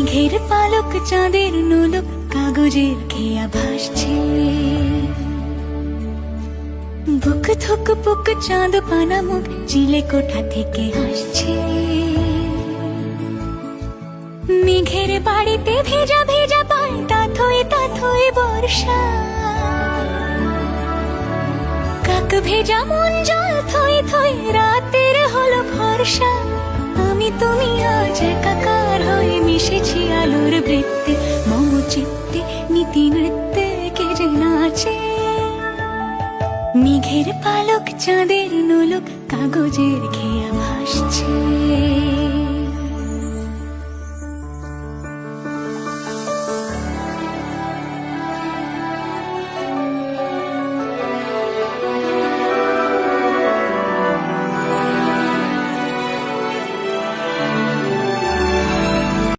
মেঘের পালক চাঁদের নোলক কাগজের খেয়া ভাসছে। বুক থুক পুক চাঁদ পানা মুখ চিলে কোঠা থেকে হাসছে। মেঘের বাড়িতে ভেজা ভেজা পায় তাথই বর্ষা। কাক ভেজা মন জল থই থই রাতের হলো ভরসা। আমি তুমি আজ একাকার হয়ে মিশেছি আলোর বৃত্তে, মম চিত্তে নীতি নৃত্যে কে যে নাচে। মেঘের পালক চাঁদের নোলক কাগজের খেয়া ভাসছে।